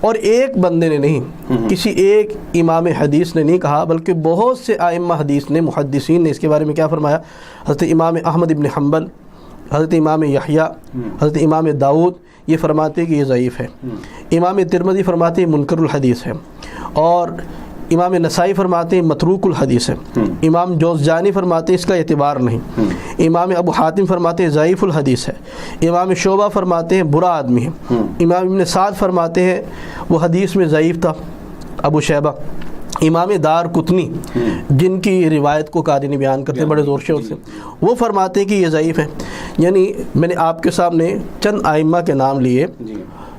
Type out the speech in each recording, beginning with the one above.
اور ایک بندے نے نہیں، کسی ایک امام حدیث نے نہیں کہا، بلکہ بہت سے ائمہ حدیث نے، محدثین نے اس کے بارے میں کیا فرمایا؟ حضرت امام احمد ابن حنبل، حضرت امام یحییٰ، حضرت امام داؤد یہ فرماتے ہیں کہ یہ ضعیف ہے، امام ترمذی فرماتے ہیں منکر الحدیث ہے، اور امام نسائی فرماتے ہیں متروک الحدیث ہے، امام جوزجانی فرماتے ہیں اس کا اعتبار نہیں، امام ابو حاتم فرماتے ہیں ضعیف الحدیث ہے، امام شعبہ فرماتے ہیں برا آدمی ہے، امام ابن سعد فرماتے ہیں وہ حدیث میں ضعیف تھا، ابو شیبہ، امام دار قطنی جن کی روایت کو قادیانی بیان کرتے ہیں بڑے زور شور سے، وہ فرماتے ہیں کہ یہ ضعیف ہے۔ یعنی میں نے آپ کے سامنے چند ائمہ کے نام لیے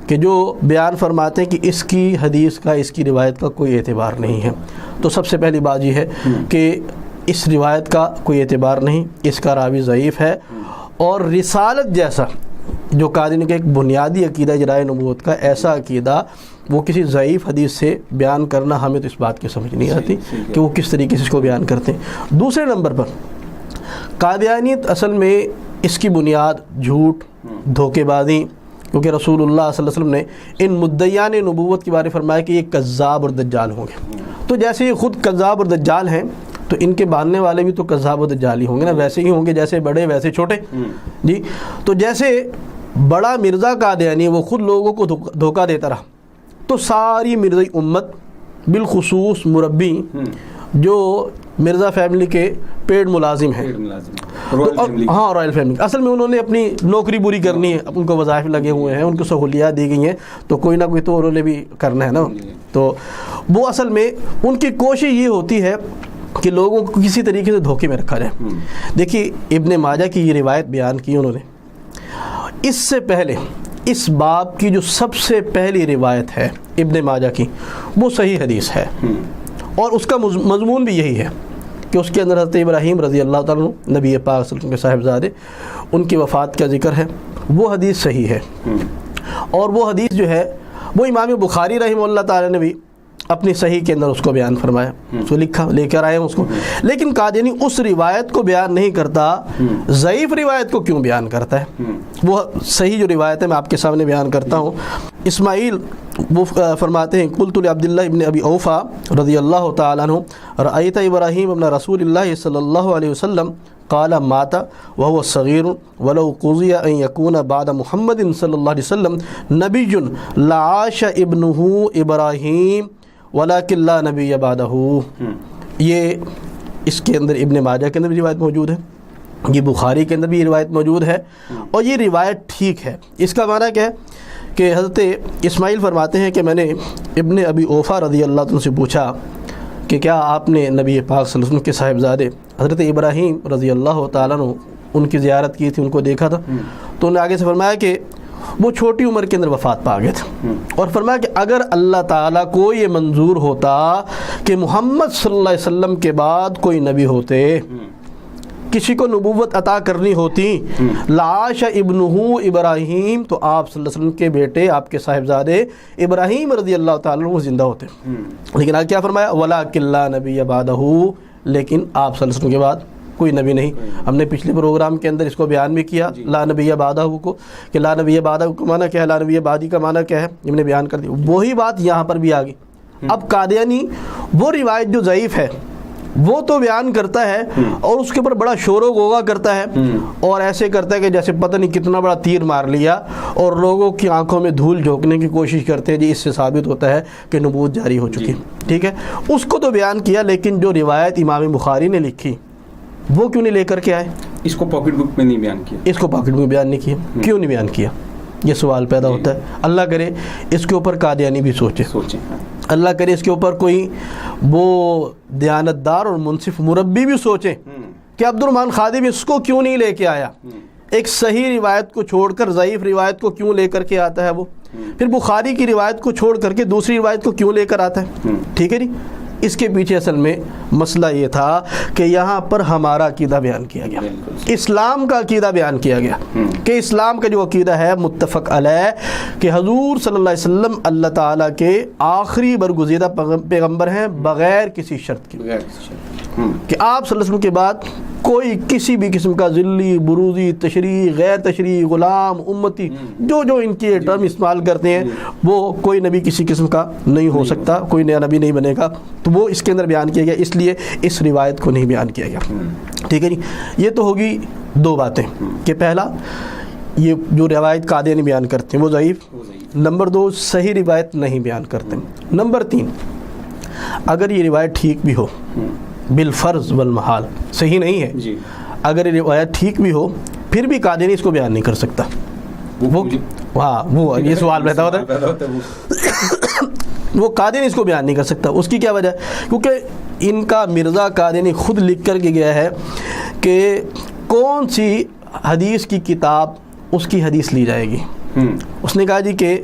کہ جو بیان فرماتے ہیں کہ اس کی حدیث کا، اس کی روایت کا کوئی اعتبار نہیں ہے۔ تو سب سے پہلی بات یہ ہے کہ اس روایت کا کوئی اعتبار نہیں، اس کا راوی ضعیف ہے، اور رسالت جیسا جو قادیانی کا ایک بنیادی عقیدہ جرائے نبوت کا، ایسا عقیدہ وہ کسی ضعیف حدیث سے بیان کرنا، ہمیں تو اس بات کی سمجھ نہیں آتی کہ وہ کس طریقے سے اس کو بیان کرتے ہیں۔ دوسرے نمبر پر قادیانیت اصل میں اس کی بنیاد جھوٹ، دھوکے بازی، کیونکہ رسول اللہ صلی اللہ علیہ وسلم نے ان مدعیان نبوت کے بارے میں فرمایا کہ یہ کذاب اور دجال ہوں گے۔ تو جیسے یہ خود کذاب اور دجال ہیں تو ان کے باندھنے والے بھی تو کذاب اور دجال ہی ہوں گے نا، ویسے ہی ہوں گے جیسے بڑے ویسے چھوٹے۔ جی، تو جیسے بڑا مرزا قادیانی وہ خود لوگوں کو دھوکہ دیتا رہا، تو ساری مرزائی امت بالخصوص مربی جو مرزا فیملی کے پیڈ ملازم ہیں، ہاں رائل فیملی، اصل میں انہوں نے اپنی نوکری پوری کرنی ہے، ان کو وظائف لگے ہوئے ہیں، ان کو سہولیات دی گئی ہیں، تو کوئی نہ کوئی تو انہوں نے بھی کرنا ہے نا۔ تو وہ اصل میں ان کی کوشش یہ ہوتی ہے کہ لوگوں کو کسی طریقے سے دھوکے میں رکھا جائے۔ دیکھیے ابن ماجہ کی یہ روایت بیان کی انہوں نے، اس سے پہلے اس باب کی جو سب سے پہلی روایت ہے ابن ماجہ کی، وہ صحیح حدیث ہے، اور اس کا مضمون بھی یہی ہے کہ اس کے اندر حضرت ابراہیم رضی اللہ تعالیٰ عنہ نبی پاک صلی اللہ علیہ وسلم کے صاحبزادے، ان کی وفات کا ذکر ہے، وہ حدیث صحیح ہے، اور وہ حدیث جو ہے وہ امام بخاری رحمہ اللہ تعالیٰ نے بھی اپنی صحیح کے اندر اس کو بیان فرمایا، اس کو لکھا، لے کر آئے ہیں اس کو، لیکن قادیانی اس روایت کو بیان نہیں کرتا، ضعیف روایت کو کیوں بیان کرتا ہے؟ وہ صحیح جو روایت ہے میں آپ کے سامنے بیان کرتا ہوں۔ اسماعیل وہ فرماتے ہیں قلت لعبداللہ ابن ابی اوفا رضی اللہ تعالیٰ عنہ رأیت ابراہیم ابن رسول اللہ صلی اللہ علیہ وسلم قال مات وهو صغیر ولو قضی ان یکون بعد محمد صلی اللہ علیہ وسلم نبی لعاش ابنہ ابراہیم ولکن لا نبی بعدہ۔ یہ اس کے اندر ابن ماجہ کے اندر بھی روایت موجود ہے، یہ بخاری کے اندر بھی یہ روایت موجود ہے، اور یہ روایت ٹھیک ہے۔ اس کا معنی کیا ہے کہ حضرت اسماعیل فرماتے ہیں کہ میں نے ابن ابی اوفا رضی اللہ عنہ سے پوچھا کہ کیا آپ نے نبی پاک صلی اللہ علیہ وسلم کے صاحبزادے حضرت ابراہیم رضی اللہ تعالیٰ عنہ ان کی زیارت کی تھی، ان کو دیکھا تھا؟ تو انہوں نے آگے سے فرمایا کہ وہ چھوٹی عمر کے اندر وفات پا گئے تھے، اور فرمایا کہ اگر اللہ تعالیٰ کو یہ منظور ہوتا کہ محمد صلی اللہ علیہ وسلم کے بعد کوئی نبی ہوتے، کسی کو نبوت عطا کرنی ہوتی، لعاش ابنہ ابراہیم، تو آپ صلی اللہ علیہ وسلم کے بیٹے، آپ کے صاحبزادے ابراہیم رضی اللہ تعالیٰ عنہ زندہ ہوتے۔ لیکن آج کیا فرمایا؟ وَلَٰكِن لَا نَبِيَّ بَعْدَهُ، لیکن آپ صلی اللہ علیہ وسلم کے بعد کوئی نبی نہیں۔ ہم نے پچھلے پروگرام کے اندر اس کو بیان بھی کیا، لا نبی بعدہ کو، کہ لا نبی بعدہ کا معنی کیا ہے، لا نبی بعدی کا معنی کیا ہے، ہم نے بیان کر دیا۔ وہی بات یہاں پر بھی آ گئی۔ اب قادیانی وہ روایت جو ضعیف ہے وہ تو بیان کرتا ہے، اور اس کے اوپر بڑا شور و غوغا کرتا ہے، اور ایسے کرتا ہے کہ جیسے پتہ نہیں کتنا بڑا تیر مار لیا، اور لوگوں کی آنکھوں میں دھول جھونکنے کی کوشش کرتے ہیں، جی اس سے ثابت ہوتا ہے کہ نبوت جاری ہو چکی۔ ٹھیک ہے، اس کو تو بیان کیا، لیکن جو روایت امام بخاری نے لکھی وہ کیوں نہیں لے کر کے آئے؟ اس کو پاکٹ بک میں نہیں بیان کیا، اس کو پاکٹ بک میں بیان نہیں کیا، کیوں نہیں بیان کیا؟ یہ سوال پیدا ہوتا ہے۔ اللہ کرے اس کے اوپر قادیانی بھی سوچے، اللہ کرے اس کے اوپر کوئی وہ دیانتدار اور منصف مربی بھی سوچے کہ عبد الرحمن خادم اس کو کیوں نہیں لے کے آیا، ایک صحیح روایت کو چھوڑ کر ضعیف روایت کو کیوں لے کر کے آتا ہے وہ، پھر بخاری کی روایت کو چھوڑ کر کے دوسری روایت کو کیوں لے کر آتا ہے۔ ٹھیک ہے جی، اس کے پیچھے اصل میں مسئلہ یہ تھا کہ یہاں پر ہمارا عقیدہ بیان کیا گیا، اسلام کا عقیدہ بیان کیا گیا، کہ اسلام کا جو عقیدہ ہے متفق علیہ، کہ حضور صلی اللہ علیہ وسلم اللہ تعالیٰ کے آخری برگزیدہ پیغمبر ہیں بغیر کسی شرط کے، کہ آپ صلی اللہ علیہ وسلم کے بعد کوئی کسی بھی قسم کا ذلی، بروزی، تشریح، غیر تشریح، غلام، امتی، جو ان کے ٹرم استعمال کرتے ہیں، وہ کوئی نبی کسی قسم کا نہیں ہو سکتا، کوئی نیا نبی نہیں بنے گا، تو وہ اس کے اندر بیان کیا گیا، اس لیے اس روایت کو نہیں بیان کیا گیا. ٹھیک ہے جی. یہ تو ہوگی دو باتیں کہ پہلا یہ جو روایت قادیانی بیان کرتے ہیں وہ ضعیف، نمبر دو صحیح روایت نہیں بیان کرتے. نمبر تین، اگر یہ روایت ٹھیک بھی ہو بالفرض والمحال، صحیح نہیں ہے، اگر یہ روایت ٹھیک بھی ہو پھر بھی قادیانی اس کو بیان نہیں کر سکتا. وہ یہ سوال رہتا ہوتا ہے، وہ قادیانی اس کو بیان نہیں کر سکتا. اس کی کیا وجہ ہے؟ کیونکہ ان کا مرزا قادیانی خود لکھ کر کے گیا ہے کہ کون سی حدیث کی کتاب اس کی حدیث لی جائے گی. اس نے کہا جی کہ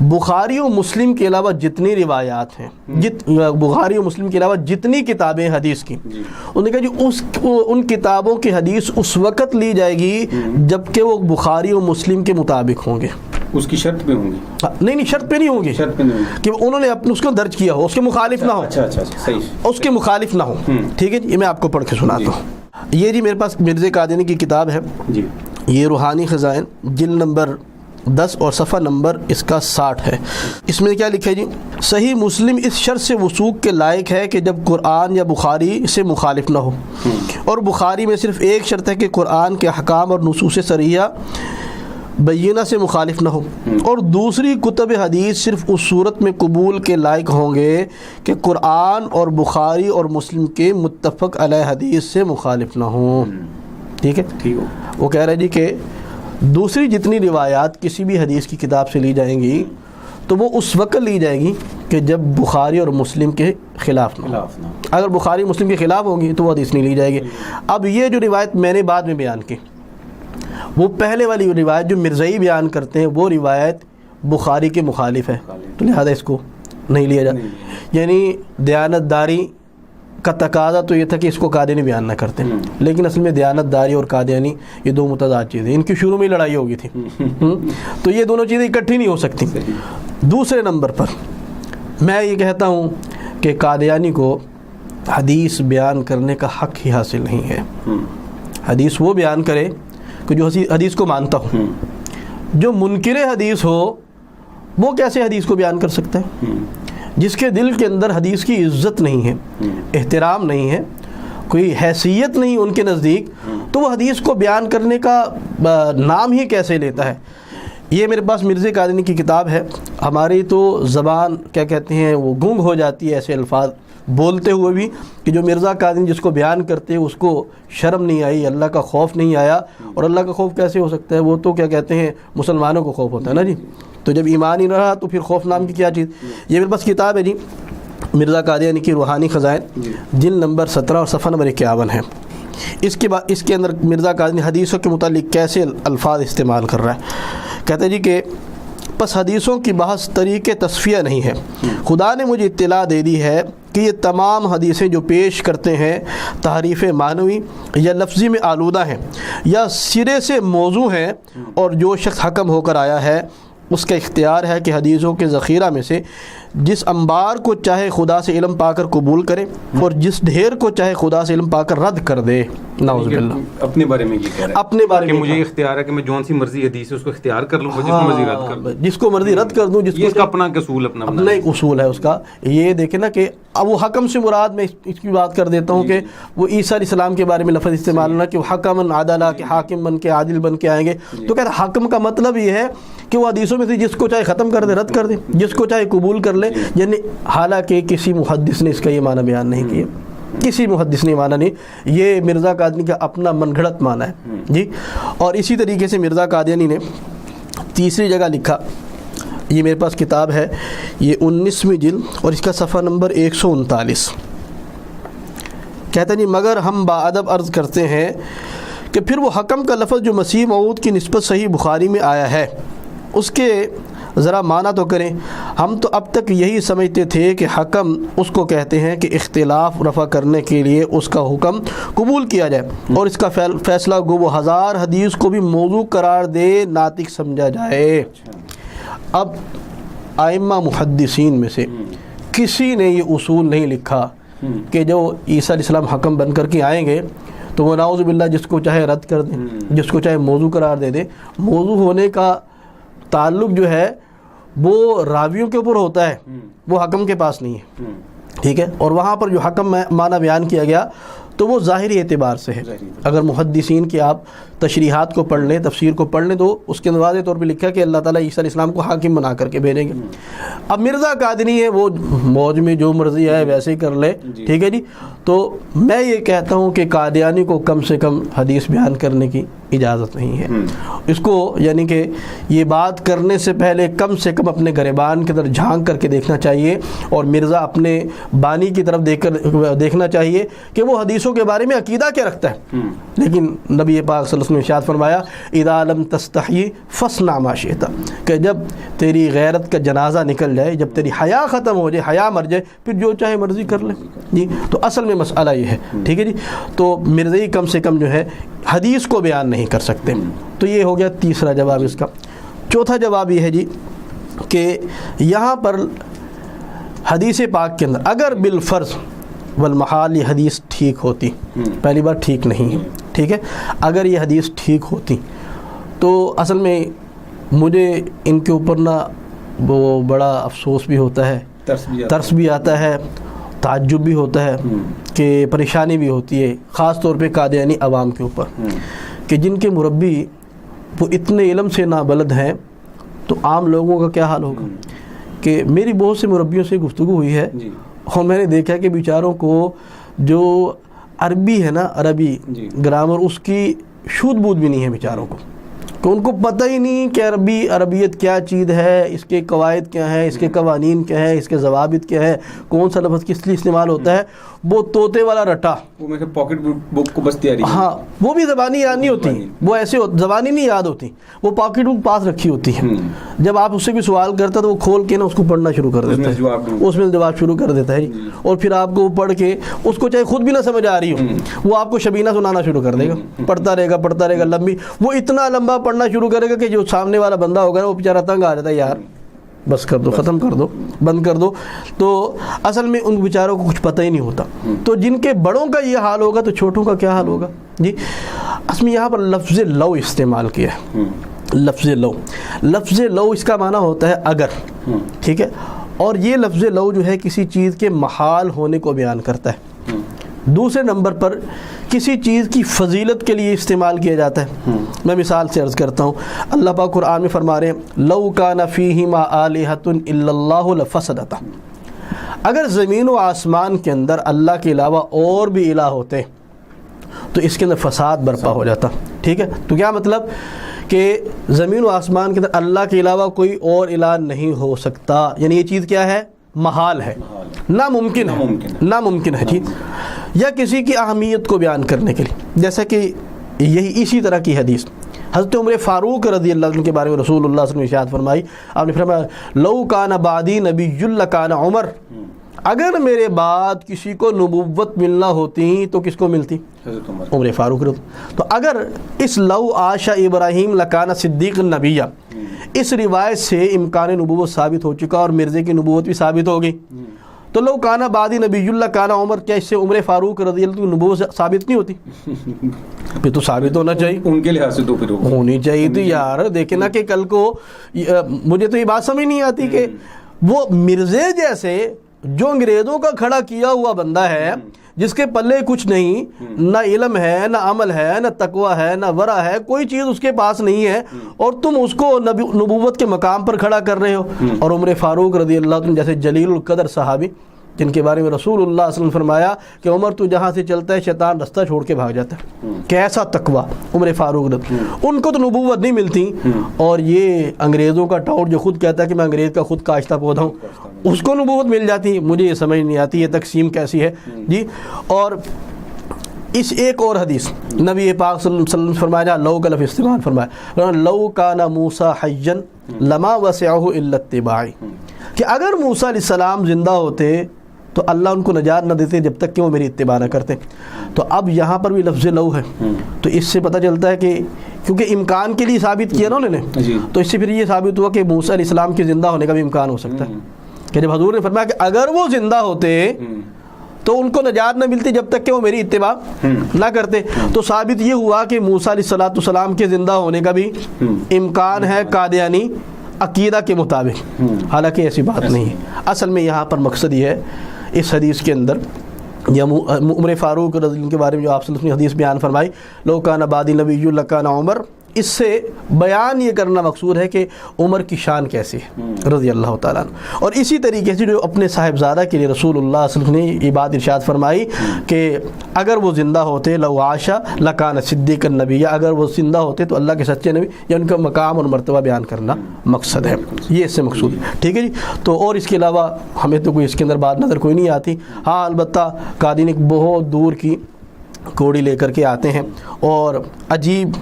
بخاری و مسلم کے علاوہ جتنی روایات ہیں، بخاری و مسلم کے علاوہ جتنی کتابیں حدیث کی، انہوں نے کہا جی ان کتابوں کی حدیث اس وقت لی جائے گی جب کہ وہ بخاری و مسلم کے مطابق ہوں گے. اس کی شرط پہ ہوں گی؟ نہیں، شرط پہ نہیں ہوں گی، کہ انہوں نے اپنے اس کو درج کیا ہو، اس کے مخالف نہ ہو. اس کے مخالف نہ ہو. ٹھیک ہے جی. میں آپ کو پڑھ کے سناتا ہوں. یہ جی میرے پاس مرزا قادیانی کی کتاب ہے، یہ روحانی خزائن، جلد نمبر 10 اور صفحہ نمبر اس کا 60 ہے. اس میں کیا لکھا ہے جی؟ صحیح مسلم اس شرط سے وثوق کے لائق ہے کہ جب قرآن یا بخاری سے مخالف نہ ہو، اور بخاری میں صرف ایک شرط ہے کہ قرآن کے احکام اور نصوص صریحہ بینہ سے مخالف نہ ہو، اور دوسری کتب حدیث صرف اس صورت میں قبول کے لائق ہوں گے کہ قرآن اور بخاری اور مسلم کے متفق علیہ حدیث سے مخالف نہ ہوں. ٹھیک ہے. وہ کہہ رہے جی کہ دوسری جتنی روایات کسی بھی حدیث کی کتاب سے لی جائیں گی تو وہ اس وقت لی جائے گی کہ جب بخاری اور مسلم کے خلاف نہ ہو. اگر بخاری مسلم کے خلاف ہوں گی تو وہ حدیث نہیں لی جائے گی. اب یہ جو روایت میں نے بعد میں بیان کی، وہ پہلے والی روایت جو مرزائی بیان کرتے ہیں وہ روایت بخاری کے مخالف ہے، تو لہذا اس کو نہیں لیا جاتا. یعنی دیانت داری کا تقاضا تو یہ تھا کہ اس کو قادیانی بیان نہ کرتے، لیکن اصل میں دیانت داری اور قادیانی یہ دو متضاد چیزیں، ان کی شروع میں ہی لڑائی ہو گئی تھی، تو یہ دونوں چیزیں اکٹھی نہیں ہو سکتی. دوسرے نمبر پر میں یہ کہتا ہوں کہ قادیانی کو حدیث بیان کرنے کا حق ہی حاصل نہیں ہے. حدیث وہ بیان کرے کہ جو حدیث کو مانتا ہو. جو منکر حدیث ہو وہ کیسے حدیث کو بیان کر سکتا ہے؟ جس کے دل کے اندر حدیث کی عزت نہیں ہے، احترام نہیں ہے، کوئی حیثیت نہیں ان کے نزدیک، تو وہ حدیث کو بیان کرنے کا نام ہی کیسے لیتا ہے؟ یہ میرے پاس مرزا قادیانی کی کتاب ہے. ہماری تو زبان کیا کہتے ہیں وہ گنگ ہو جاتی ہے ایسے الفاظ بولتے ہوئے بھی کہ جو مرزا قادیانی جس کو بیان کرتے ہیں اس کو شرم نہیں آئی، اللہ کا خوف نہیں آیا. اور اللہ کا خوف کیسے ہو سکتا ہے؟ وہ تو کیا کہتے ہیں مسلمانوں کو خوف ہوتا ہے نا جی. تو جب ایمان ہی نہ رہا تو پھر خوف نام کی کیا چیز؟ یہ میرے پاس کتاب ہے جی مرزا قادیانی کی روحانی خزائن، جلد نمبر 17 اور صفحہ نمبر 51 ہے. اس کے بعد اس کے اندر مرزا قادیانی حدیثوں کے متعلق کیسے الفاظ استعمال کر رہا ہے. کہتے ہیں جی کہ پس حدیثوں کی بحث طریق تصفیہ نہیں ہے. خدا نے مجھے اطلاع دے دی ہے کہ یہ تمام حدیثیں جو پیش کرتے ہیں تحریف معنوی یا لفظی میں آلودہ ہیں یا سرے سے موضوع ہیں، اور جو شخص حکم ہو کر آیا ہے اس کا اختیار ہے کہ حدیثوں کے ذخیرہ میں سے جس انبار کو چاہے خدا سے علم پا کر قبول کرے اور جس ڈھیر کو چاہے خدا سے علم پا کر رد کر دے. نعوذ باللہ. اپنے بارے میں یہ کہہ رہا ہے، اپنے بارے میں مجھے اختیار ہے کہ میں جون سی مرضی حدیث ہے اس کو اختیار کر لوں، جس کو مرضی رد کر دوں، جس کو مرضی رد کر دوں، اس کا اپنا اصول اپنا ایک اصول ہے اس کا. یہ دیکھیں نا کہ اب وہ حکم سے مراد میں اس کی بات کر دیتا ہوں کہ وہ عیسیٰ علیہ السلام کے بارے میں لفظ استعمال نہ کہ وہ حکم عدالہ کے حاکم بن کے عادل بن کے آئیں گے. تو کہتے ہیں حکم کا مطلب یہ ہے کہ وہ حدیثوں میں سے جس کو چاہے ختم کر دے، رد کر دے، جس کو چاہے قبول کر لے. یعنی حالانکہ کسی محدث نے اس کا یہ معنی بیان نہیں کیا، کسی محدث نے معنی نہیں، یہ مرزا قادیانی کا اپنا من گھڑت معنی ہے جی. اور اسی طریقے سے مرزا قادیانی نے تیسری جگہ لکھا، یہ میرے پاس کتاب ہے، یہ 19ویں جلد اور اس کا صفحہ نمبر 139. کہتا ہے جی مگر ہم باادب عرض کرتے ہیں کہ پھر وہ حکم کا لفظ جو مسیح موعود کی نسبت صحیح بخاری میں آیا ہے اس کے ذرا معنی تو کریں. ہم تو اب تک یہی سمجھتے تھے کہ حکم اس کو کہتے ہیں کہ اختلاف رفع کرنے کے لیے اس کا حکم قبول کیا جائے اور اس کا فیصلہ گو وہ 1000 حدیث کو بھی موضوع قرار دے ناطق سمجھا جائے. اب ائمہ محدثین میں سے کسی نے یہ اصول نہیں لکھا کہ جو عیسیٰ علیہ السلام حکم بن کر کے آئیں گے تو تو وہ نعوذ باللہ جس کو چاہے رد کر دیں، جس کو چاہے موضوع قرار دے دیں. موضوع ہونے کا تعلق جو ہے وہ راویوں کے اوپر ہوتا ہے، وہ حکم کے پاس نہیں ہے. ٹھیک ہے، اور وہاں پر جو حکم معنی بیان کیا گیا تو وہ ظاہری اعتبار سے ہے. اگر محدثین کی آپ تشریحات کو پڑھ لیں، تفسیر کو پڑھ لیں، تو اس کے اندر واضح طور پہ لکھا کہ اللہ تعالیٰ عیسیٰ علیہ السلام کو حاکم بنا کر کے بھیجیں گے. اب مرزا قادری ہے، وہ موج میں جو مرضی ہے ویسے ہی کر لے. ٹھیک ہے جی. تو میں یہ کہتا ہوں کہ قادیانی کو کم سے کم حدیث بیان کرنے کی اجازت نہیں ہے. اس کو یعنی کہ یہ بات کرنے سے پہلے کم سے کم اپنے گریبان کی طرف جھانک کر کے دیکھنا چاہیے، اور مرزا اپنے بانی کی طرف دیکھنا چاہیے کہ وہ حدیثوں کے بارے میں عقیدہ کیا رکھتا ہے. لیکن نبی پاک صلی اللہ علیہ وسلم نے ارشاد فرمایا اذا لم تستحی فاصنع ما شئت، کہ جب تیری غیرت کا جنازہ نکل جائے، جب تیری حیا ختم ہو جائے، حیا مر جائے، پھر جو چاہے مرضی کر لے. جی تو اصل میں مسئلہ یہ ہے. ٹھیک ہے جی. تو مرزائی کم سے کم جو ہے حدیث کو بیان نہیں کر سکتے. تو یہ ہو گیا تیسرا جواب اس کا. چوتھا جواب یہ ہے جی کہ یہاں پر حدیث پاک کے اندر اگر بالفرض والمحال یہ حدیث ٹھیک ہوتی، پہلی بار ٹھیک نہیں ہے. ٹھیک ہے، اگر یہ حدیث ٹھیک ہوتی تو اصل میں مجھے ان کے اوپر نا وہ بڑا افسوس بھی ہوتا ہے، ترس بھی آتا ہے، تعجب بھی ہوتا ہے، کہ پریشانی بھی ہوتی ہے، خاص طور پہ قادیانی عوام کے اوپر، کہ جن کے مربی وہ اتنے علم سے نابلد ہیں، تو عام لوگوں کا کیا حال ہوگا. کہ میری بہت سے مربیوں سے گفتگو ہوئی ہے، اور میں نے دیکھا کہ بیچاروں کو جو عربی ہے نا، عربی گرامر، اس کی شود بود بھی نہیں ہے بیچاروں کو، کہ ان کو پتہ ہی نہیں کہ عربیت کیا چیز ہے، اس کے قواعد کیا ہیں، اس کے قوانین کیا ہیں، اس کے ضوابط کیا ہے، کون سا لفظ کس لیے استعمال ہوتا ہے. وہ طوطے والا رٹا، وہ میں پاکٹ بک کو بس تیاری، ہاں وہ بھی زبانی یاد نہیں ہوتی، وہ ایسے زبانی نہیں یاد ہوتی، وہ پاکٹ بک پاس رکھی ہوتی ہے. جب آپ اس سے بھی سوال کرتا تو وہ کھول کے نا اس کو پڑھنا شروع کر دیتا ہے، اس میں جواب شروع کر دیتا ہے. اور پھر آپ کو پڑھ کے اس کو چاہے خود بھی نہ سمجھ آ رہی ہو، وہ آپ کو شبینہ سنانا شروع کر دے گا، پڑھتا رہے گا لمبی، وہ اتنا لمبا پڑھنا شروع کرے گا کہ جو سامنے والا بندہ ہوگا وہ بیچارہ تنگ آ جاتا ہے، یار بس کر دو، ختم کر دو، بند کر دو. تو اصل میں ان بیچاروں کو کچھ پتہ ہی نہیں ہوتا. تو جن کے بڑوں کا یہ حال ہوگا تو چھوٹوں کا کیا حال ہوگا. جی اصل میں یہاں پر لفظ لو استعمال کیا ہے. لفظ لو اس کا معنی ہوتا ہے اگر. ٹھیک ہے، اور یہ لفظ لو جو ہے کسی چیز کے محال ہونے کو بیان کرتا ہے. دوسرے نمبر پر کسی چیز کی فضیلت کے لیے استعمال کیا جاتا ہے. میں مثال سے عرض کرتا ہوں، اللہ پاک قرآن میں فرما رہے ہیں لو کان فیہما آلہۃ الا اللہ لفسدتا، اگر زمین و آسمان کے اندر اللہ کے علاوہ اور بھی الہ ہوتے تو اس کے اندر فساد برپا ہو جاتا. ٹھیک ہے، تو کیا مطلب کہ زمین و آسمان کے اندر اللہ کے علاوہ کوئی اور الہ نہیں ہو سکتا، یعنی یہ چیز کیا ہے، محال ہے، ناممکن ہے. ٹھیک، یا کسی کی اہمیت کو بیان کرنے کے لیے، جیسا کہ یہی اسی طرح کی حدیث حضرت عمر فاروق رضی اللہ عنہ کے بارے میں رسول اللہ صلی اللہ علیہ وسلم نے ارشاد فرمائی. آپ نے فرمایا لو کان بعدی نبی لکان عمر، اگر میرے بعد کسی کو نبوت ملنا ہوتی تو کس کو ملتی، عمر فاروق رضی. تو اگر اس لو عاشا ابراہیم لکان صدیق النبیہ، اس روایت سے امکان نبوت ثابت ہو چکا اور مرزے کی نبوت بھی ثابت ہو گئی. تو لو کانا بعدی نبی اللہ کانا عمر، کیا اس سے عمر فاروق رضی اللہ عنہ نبوت ثابت نہیں ہوتی؟ پھر تو ثابت ہونا چاہیے، ان کے لحاظ سے تو پھر ہونی چاہیے تھی یار. دیکھیں نا کہ کل کو مجھے تو یہ بات سمجھ نہیں آتی کہ وہ مرزے جیسے جو انگریزوں کا کھڑا کیا ہوا بندہ ہے، جس کے پلے کچھ نہیں، نہ علم ہے، نہ عمل ہے، نہ تقوی ہے، نہ ورع ہے، کوئی چیز اس کے پاس نہیں ہے، اور تم اس کو نبوت کے مقام پر کھڑا کر رہے ہو. اور عمر فاروق رضی اللہ عنہ جیسے جلیل القدر صحابی، جن کے بارے میں رسول اللہ صلی اللہ علیہ وسلم فرمایا کہ عمر تو جہاں سے چلتا ہے شیطان رستہ چھوڑ کے بھاگ جاتا ہے. کیسا تقوی عمر فاروق رضی، ان کو تو نبوت نہیں ملتی. اور یہ انگریزوں کا ٹاؤٹ جو خود کہتا ہے کہ میں انگریز کا خود کاشتہ پودا ہوں، اس کو نبوت مل جاتی. مجھے یہ سمجھ نہیں آتی یہ تقسیم کیسی ہے. جی اور اس ایک اور حدیث نبی پاک صلی اللہ علیہ وسلم فرمایا، لو کا لفظ استعمال فرمایا، لو کان موسیٰ حیا لما وسعہ الا اتباعی، کہ اگر موسیٰ علیہ السلام زندہ ہوتے تو اللہ ان کو نجات نہ دیتے جب تک کہ وہ میری اتباع نہ کرتے. تو اب یہاں پر بھی لفظ لو ہے، تو اس سے پتہ چلتا ہے کہ کیونکہ امکان کے لیے ثابت کیا نا انہوں نے، تو اس سے پھر یہ ثابت ہوا کہ موسیٰ علیہ السلام کے زندہ ہونے کا بھی امکان ہو سکتا ہے. کہ جب حضور نے فرمایا کہ اگر وہ زندہ ہوتے تو ان کو نجات نہ ملتی جب تک کہ وہ میری اتباع نہ کرتے. تو ثابت یہ ہوا کہ موسیٰ علیہ السلام کے زندہ ہونے کا بھی امکان ہے قادیانی عقیدہ کے مطابق، حالانکہ ایسی بات نہیں ہے. اصل میں یہاں پر مقصد یہ ہے اس حدیث کے اندر، یا عمر فاروق رضی اللہ عنہ کے بارے میں جو آپ صلی اللہ علیہ وسلم نے حدیث بیان فرمائی، لو کان بعدی نبی لکان عمر، اس سے بیان یہ کرنا مقصود ہے کہ عمر کی شان کیسی ہے رضی اللہ تعالیٰ عنہ. اور اسی طریقے سے جو اپنے صاحبزادہ کے لیے رسول اللہ صلی اللہ علیہ وسلم نے یہ بات ارشاد فرمائی کہ اگر وہ زندہ ہوتے لو عاشا لکان صدیق النبی، یا اگر وہ زندہ ہوتے تو اللہ کے سچے نبی، یا ان کا مقام اور مرتبہ بیان کرنا مقصد ہے، یہ اس سے مقصود ہے. ٹھیک ہے جی. تو اور اس کے علاوہ ہمیں تو کوئی اس کے اندر بات نظر کوئی نہیں آتی. ہاں البتہ قادیانی بہت دور کی کوڑی لے کر کے آتے ہیں اور عجیب،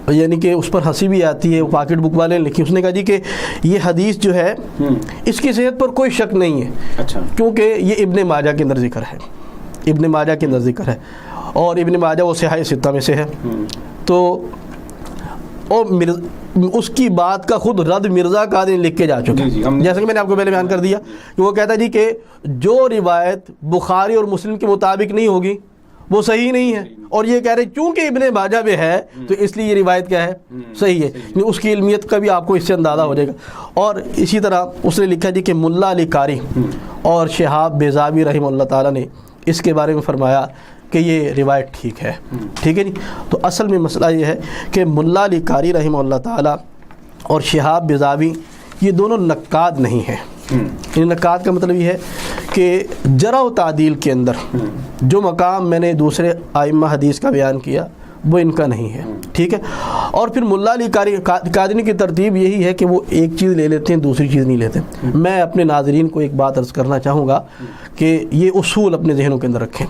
یعنی کہ اس پر ہنسی بھی آتی ہے. پاکٹ بک والے نے لکھی، اس نے کہا جی کہ یہ حدیث جو ہے اس کی صحت پر کوئی شک نہیں ہے. اچھا. کیونکہ یہ ابن ماجہ کے اندر ذکر ہے، ابن ماجہ کے اندر ذکر ہے، اور ابن ماجہ وہ صحاح ستہ میں سے ہے. تو اور اس کی بات کا خود رد مرزا قادری لکھ کے جا چکے ہیں، جیسا کہ میں نے آپ کو پہلے بیان کر دیا کہ وہ کہتا ہے جی کہ جو روایت بخاری اور مسلم کے مطابق نہیں ہوگی وہ صحیح نہیں ہے. اور یہ کہہ رہے چونکہ ابن ماجہ میں ہے تو اس لیے یہ روایت کیا ہے، صحیح ہے. اس کی علمیت کا بھی آپ کو اس سے اندازہ ہو جائے گا. اور اسی طرح اس نے لکھا جی کہ ملا علی قاری اور شہاب بیضاوی رحمہ اللہ تعالیٰ نے اس کے بارے میں فرمایا کہ یہ روایت ٹھیک ہے. ٹھیک ہے جی. تو اصل میں مسئلہ یہ ہے کہ ملا علی قاری رحمہ اللہ تعالیٰ اور شہاب بیضاوی یہ دونوں نقاد نہیں ہیں. نقاد کا مطلب یہ ہے کہ جرح و تعدیل کے اندر جو مقام میں نے دوسرے ائمہ حدیث کا بیان کیا وہ ان کا نہیں ہے. ٹھیک ہے. اور پھر ملا علی قادری کی ترتیب یہی ہے کہ وہ ایک چیز لے لیتے ہیں دوسری چیز نہیں لیتے. میں اپنے ناظرین کو ایک بات عرض کرنا چاہوں گا کہ یہ اصول اپنے ذہنوں کے اندر رکھیں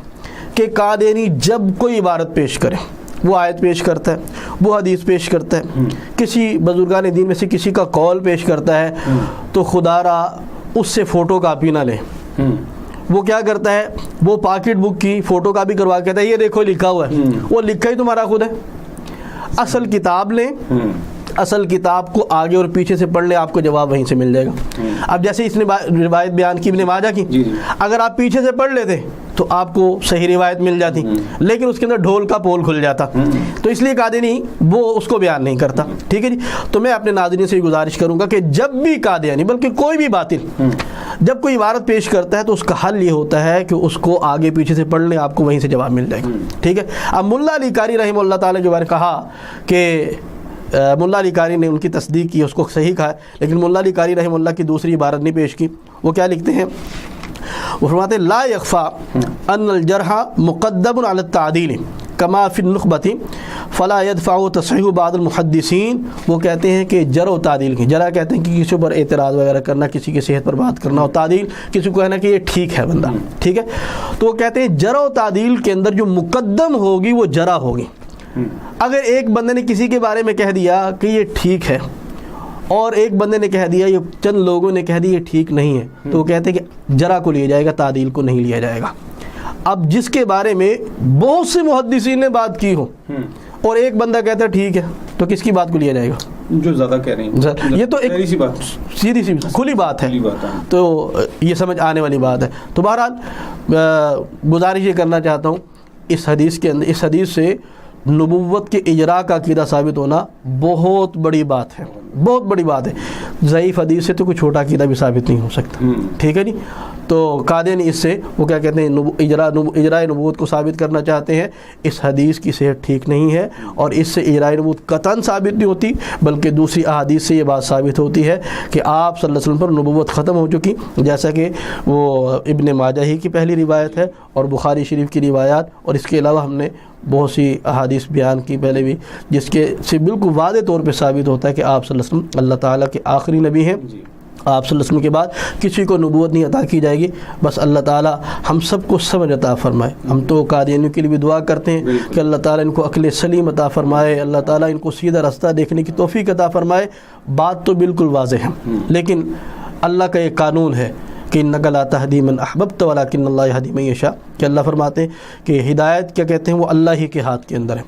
کہ قادری جب کوئی عبارت پیش کرے، وہ آیت پیش کرتا ہے، وہ حدیث پیش کرتا ہے، کسی بزرگان دین میں سے کسی کا قول پیش کرتا ہے، تو خدا را اس سے فوٹو کاپی نہ لیں. وہ کیا کرتا ہے، وہ پاکٹ بک کی فوٹو کاپی کروا کے کہتا ہے یہ دیکھو لکھا ہوا ہے. وہ لکھا ہی تمہارا خود ہے. اصل کتاب لیں، اصل کتاب کو آگے اور پیچھے سے پڑھ لیں، آپ کو جواب وہیں سے مل جائے گا. اب جیسے اس نے روایت بیان کی ابن ماجہ کی، اگر آپ پیچھے سے پڑھ لیتے تو آپ کو صحیح روایت مل جاتی، لیکن اس کے اندر ڈھول کا پول کھل جاتا. تو اس لیے قادیانی وہ اس کو بیان نہیں کرتا. ٹھیک ہے جی. تو میں اپنے ناظرین سے گزارش کروں گا کہ جب بھی قادیانی بلکہ کوئی بھی باطل جب کوئی عبارت پیش کرتا ہے تو اس کا حل یہ ہوتا ہے کہ اس کو آگے پیچھے سے پڑھ لیں، آپ کو وہیں سے جواب مل جائے گا. ٹھیک ہے. اب ملا علی قاری رحمہ اللہ تعالیٰ جو میں نے کہا کہ ملا علی قاری نے ان کی تصدیق کی، اس کو صحیح کہا ہے، لیکن ملا علی قاری رحمہ اللہ کی دوسری عبارت نہیں پیش کی. وہ کیا لکھتے ہیں، وہ فرماتے ہیں لا یخفا ان الجرح مقدم علی التعدیل کما فی النخبۃ فلا يدفع تصحیح بعض المحدثین. وہ کہتے ہیں کہ جرح و تعدیل کی، جرح کہتے ہیں کہ کسی پر اعتراض وغیرہ کرنا، کسی کی صحت پر بات کرنا، اور تعدیل کسی کو کہنا کہ یہ ٹھیک ہے بندہ. ٹھیک ہے. تو وہ کہتے ہیں جرح و تعدیل کے اندر جو مقدم ہوگی وہ جرح ہوگی. اگر ایک بندے نے کسی کے بارے میں کہہ دیا کہ یہ ٹھیک ہے اور ایک بندے نے کہہ دیا، یہ چند لوگوں نے کہہ دیا یہ ٹھیک نہیں ہے، تو وہ کہتے ہیں کہ جرح کو لیا جائے گا، تعدیل کو نہیں لیا جائے گا. اب جس کے بارے میں بہت سے محدثین نے بات کی ہو اور ایک بندہ کہتا ہے ٹھیک ہے، تو کس کی بات کو لیا جائے گا؟ جو زیادہ کہہ رہے ہیں. یہ تو ایک سیدھی سی کھلی بات ہے. تو یہ سمجھ آنے والی بات ہے. تو بہرحال گزارش یہ کرنا چاہتا ہوں، اس حدیث کے اندر، اس حدیث سے نبوت کے اجراء کا عقیدہ ثابت ہونا بہت بڑی بات ہے، بہت بڑی بات ہے. ضعیف حدیث سے تو کوئی چھوٹا عقیدہ بھی ثابت نہیں ہو سکتا. ٹھیک ہے جی. تو قادیانی اس سے وہ کیا کہتے ہیں، اجراء نبوت کو ثابت کرنا چاہتے ہیں. اس حدیث کی صحت ٹھیک نہیں ہے، اور اس سے اجراء نبوت قطعاً ثابت نہیں ہوتی، بلکہ دوسری احادیث سے یہ بات ثابت ہوتی ہے کہ آپ صلی اللہ علیہ وسلم پر نبوت ختم ہو چکی، جیسا کہ وہ ابن ماجہ ہی کی پہلی روایت ہے اور بخاری شریف کی روایات. اور اس کے علاوہ ہم نے بہت سی احادیث بیان کی پہلے بھی، جس کے سے بالکل واضح طور پہ ثابت ہوتا ہے کہ آپ صلی اللہ علیہ وسلم اللہ تعالیٰ کے آخری نبی ہیں. آپ صلی اللہ علیہ وسلم کے بعد کسی کو نبوت نہیں عطا کی جائے گی. بس اللہ تعالیٰ ہم سب کو سمجھ عطا فرمائے. ہم تو قادیانیوں کے لیے بھی دعا کرتے ہیں کہ اللہ تعالیٰ ان کو عقل سلیم عطا فرمائے، اللہ تعالیٰ ان کو سیدھا رستہ دیکھنے کی توفیق عطا فرمائے. بات تو بالکل واضح ہے، لیکن اللہ کا ایک قانون ہے کہ انک لا تہدی من احببت ولکن اللہ یہدی من یشاء، کہ اللہ فرماتے ہیں کہ ہدایت کیا کہتے ہیں وہ اللہ ہی کے ہاتھ کے اندر ہے.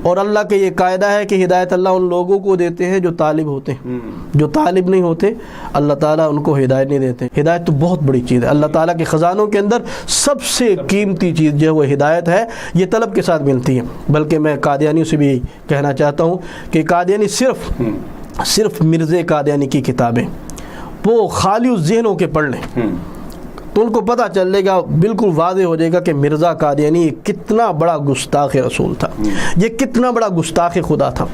اور اللہ کے یہ قاعدہ ہے کہ ہدایت اللہ ان لوگوں کو دیتے ہیں جو طالب ہوتے ہیں، جو طالب نہیں ہوتے اللہ تعالیٰ ان کو ہدایت نہیں دیتے۔ ہدایت تو بہت بڑی چیز ہے، اللہ تعالیٰ کے خزانوں کے اندر سب سے قیمتی چیز جو ہے وہ ہدایت ہے، یہ طلب کے ساتھ ملتی ہے۔ بلکہ میں قادیانیوں سے بھی کہنا چاہتا ہوں کہ قادیانی صرف مرزا قادیانی کی کتابیں وہ خالی اس ذہنوں کے پڑھ لیں تو ان کو پتہ چلے گا، بالکل واضح ہو جائے گا کہ مرزا قادیانی کتنا بڑا گستاخ رسول تھا، یہ کتنا بڑا گستاخ خدا تھا،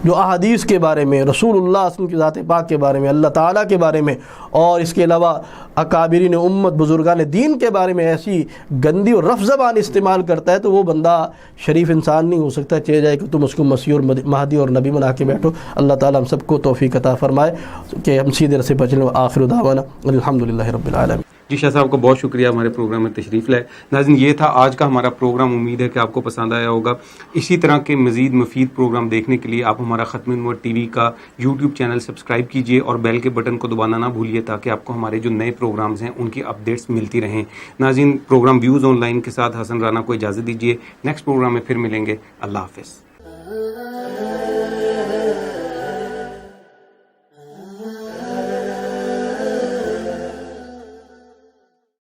جو احادیث کے بارے میں، رسول اللہ صلی اللہ علیہ وسلم کی ذات پاک کے بارے میں، اللہ تعالیٰ کے بارے میں، اور اس کے علاوہ اکابرین امت بزرگان دین کے بارے میں ایسی گندی اور رف زبان استعمال کرتا ہے تو وہ بندہ شریف انسان نہیں ہو سکتا، چاہے جائے کہ تم اس کو مسیح اور مہدی اور نبی بنا کے بیٹھو۔ اللہ تعالیٰ ہم سب کو توفیق عطا فرمائے کہ ہم سیدھے راستے پر چلیں۔ آخر دعوانا الحمدللہ رب العالمین۔ جی شاہ صاحب کا بہت شکریہ ہمارے پروگرام میں تشریف لائے۔ ناظرین یہ تھا آج کا ہمارا پروگرام، امید ہے کہ آپ کو پسند آیا ہوگا۔ اسی طرح کے مزید مفید پروگرام دیکھنے کے لیے آپ ہمارا ختم نور ٹی وی کا یوٹیوب چینل سبسکرائب کیجئے اور بیل کے بٹن کو دبانا نہ بھولیے تاکہ آپ کو ہمارے جو نئے پروگرامز ہیں ان کی اپڈیٹس ملتی رہیں۔ ناظرین پروگرام ویوز آن لائن کے ساتھ حسن رانا کو اجازت دیجیے، نیکسٹ پروگرام میں پھر ملیں گے۔ اللہ حافظ۔